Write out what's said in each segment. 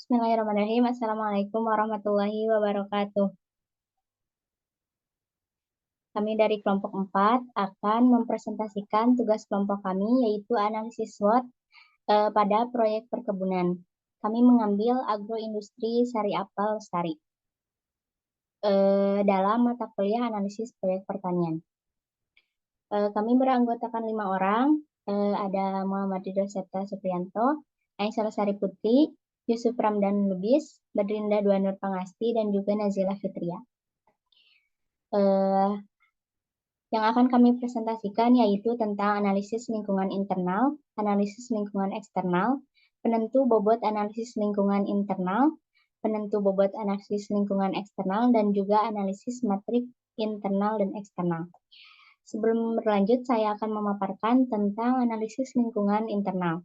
Bismillahirrahmanirrahim. Assalamualaikum warahmatullahi wabarakatuh. Kami dari kelompok 4 akan mempresentasikan tugas kelompok kami, yaitu analisis SWOT pada proyek perkebunan. Kami mengambil agroindustri Sari Apel Lestari dalam mata kuliah analisis proyek pertanian. Kami beranggotakan 5 orang, ada Muhammad Ridho Septa Supriyanto, Aisyah Sari Putri, Yusuf Ramdan Lubis, Badrinda Duanur Pangasti, dan juga Nazila Fitria. Yang akan kami presentasikan yaitu tentang analisis lingkungan internal, analisis lingkungan eksternal, penentu bobot analisis lingkungan internal, penentu bobot analisis lingkungan eksternal, dan juga analisis matrik internal dan eksternal. Sebelum berlanjut, saya akan memaparkan tentang analisis lingkungan internal.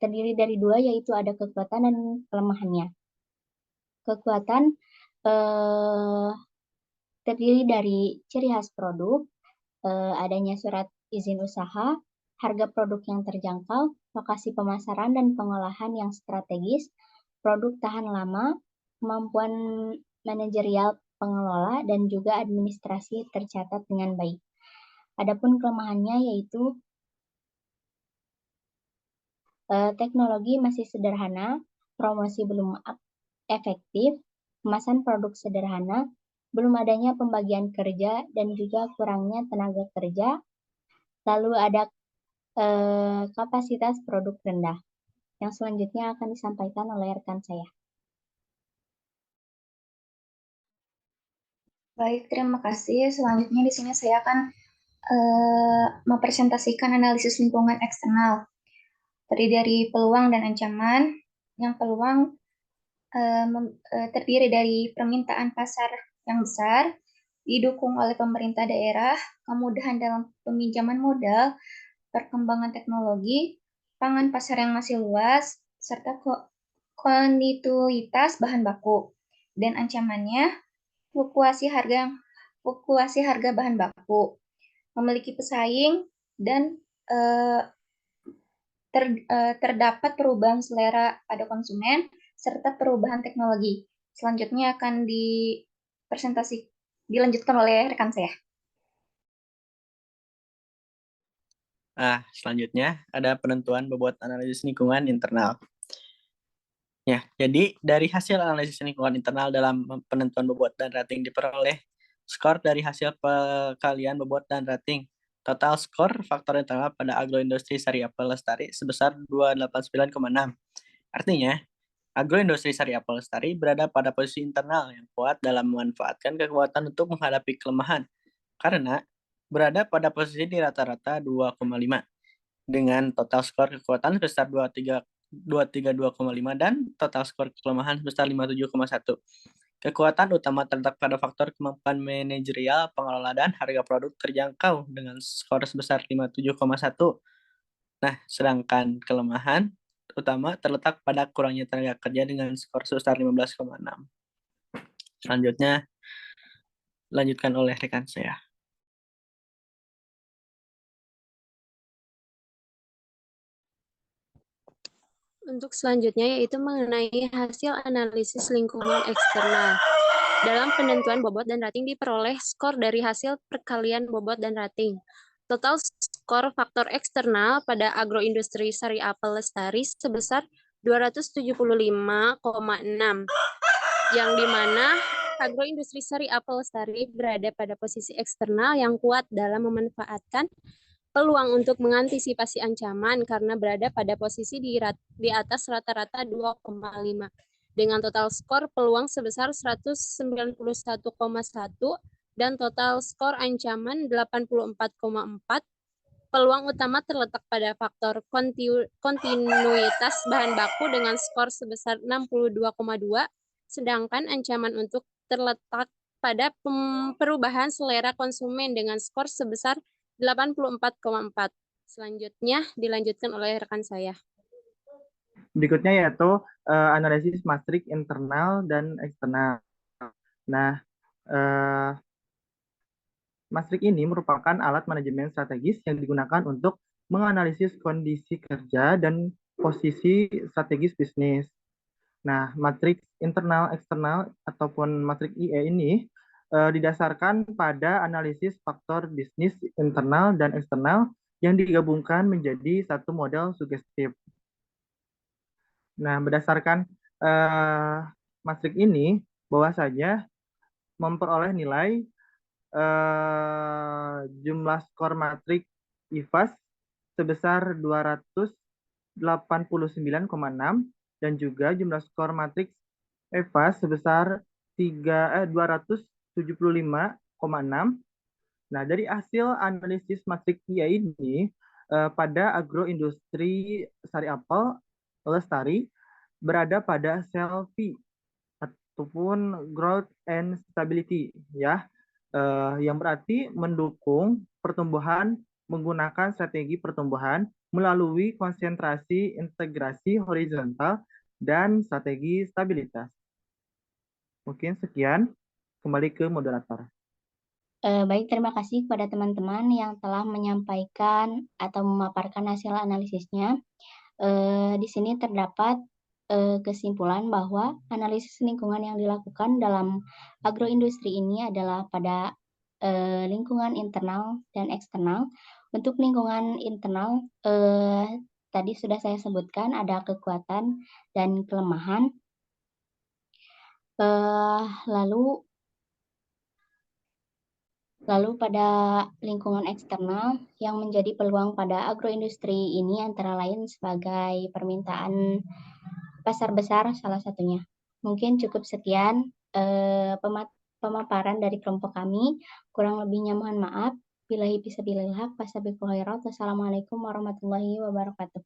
Terdiri dari 2, yaitu ada kekuatan dan kelemahannya. Kekuatan terdiri dari ciri khas produk, adanya surat izin usaha, harga produk yang terjangkau, lokasi pemasaran dan pengolahan yang strategis, produk tahan lama, kemampuan manajerial pengelola, dan juga administrasi tercatat dengan baik. Adapun kelemahannya yaitu teknologi masih sederhana, promosi belum efektif, kemasan produk sederhana, belum adanya pembagian kerja, dan juga kurangnya tenaga kerja. Lalu ada kapasitas produk rendah. Yang selanjutnya akan disampaikan oleh rekan saya. Baik, terima kasih. Selanjutnya di sini saya akan mempresentasikan analisis lingkungan eksternal. Terdiri dari peluang dan ancaman. Yang peluang terdiri dari permintaan pasar yang besar, didukung oleh pemerintah daerah, kemudahan dalam peminjaman modal, perkembangan teknologi, pangan pasar yang masih luas, serta kontinuitas bahan baku. Dan ancamannya, fluktuasi harga bahan baku, memiliki pesaing, dan terdapat perubahan selera pada konsumen, serta perubahan teknologi. Selanjutnya akan dilanjutkan oleh rekan saya. Selanjutnya ada penentuan bobot analisis lingkungan internal. Ya, jadi dari hasil analisis lingkungan internal dalam penentuan bobot dan rating diperoleh skor dari hasil perkalian bobot dan rating. Total skor faktor internal pada agroindustri Sari Apel Lestari sebesar 289,6. Artinya, agroindustri Sari Apel Lestari berada pada posisi internal yang kuat dalam memanfaatkan kekuatan untuk menghadapi kelemahan, karena berada pada posisi di rata-rata 2,5 dengan total skor kekuatan sebesar 232,5 dan total skor kelemahan sebesar 57,1. Kekuatan utama terletak pada faktor kemampuan manajerial, pengelola, dan harga produk terjangkau dengan skor sebesar 57,1. Nah, sedangkan kelemahan utama terletak pada kurangnya tenaga kerja dengan skor sebesar 15,6. Selanjutnya, lanjutkan oleh rekan saya. Untuk selanjutnya yaitu mengenai hasil analisis lingkungan eksternal. Dalam penentuan bobot dan rating diperoleh skor dari hasil perkalian bobot dan rating. Total skor faktor eksternal pada agroindustri Sari Apel Lestari sebesar 275,6, yang dimana agroindustri Sari Apel Lestari berada pada posisi eksternal yang kuat dalam memanfaatkan peluang untuk mengantisipasi ancaman karena berada pada posisi di atas rata-rata 2,5 dengan total skor peluang sebesar 191,1 dan total skor ancaman 84,4. Peluang utama terletak pada faktor kontinuitas bahan baku dengan skor sebesar 62,2, sedangkan ancaman untuk terletak pada perubahan selera konsumen dengan skor sebesar 84,4. Selanjutnya dilanjutkan oleh rekan saya. Berikutnya yaitu analisis matrik internal dan eksternal. Nah, matrik ini merupakan alat manajemen strategis yang digunakan untuk menganalisis kondisi kerja dan posisi strategis bisnis. Nah, matriks internal eksternal ataupun matriks IE ini didasarkan pada analisis faktor bisnis internal dan eksternal yang digabungkan menjadi satu model sugestif. Nah, berdasarkan matriks ini, bahwasanya memperoleh nilai jumlah skor matriks IFAS sebesar 289,6 dan juga jumlah skor matriks EVAS sebesar 275,6. Nah, dari hasil analisis matriks IA ini pada agroindustri sari apel lestari berada pada sel V ataupun growth and stability ya, yang berarti mendukung pertumbuhan menggunakan strategi pertumbuhan melalui konsentrasi integrasi horizontal dan strategi stabilitas. Mungkin sekian, kembali ke moderator. Baik, terima kasih kepada teman-teman yang telah menyampaikan atau memaparkan hasil analisisnya. Di sini terdapat kesimpulan bahwa analisis lingkungan yang dilakukan dalam agroindustri ini adalah pada lingkungan internal dan eksternal. Untuk lingkungan internal, tadi sudah saya sebutkan ada kekuatan dan kelemahan. Lalu pada lingkungan eksternal yang menjadi peluang pada agroindustri ini antara lain sebagai permintaan pasar besar salah satunya. Mungkin cukup sekian pemaparan dari kelompok kami. Kurang lebihnya mohon maaf. Billahi fisabilillah, wassalamualaikum warahmatullahi wabarakatuh.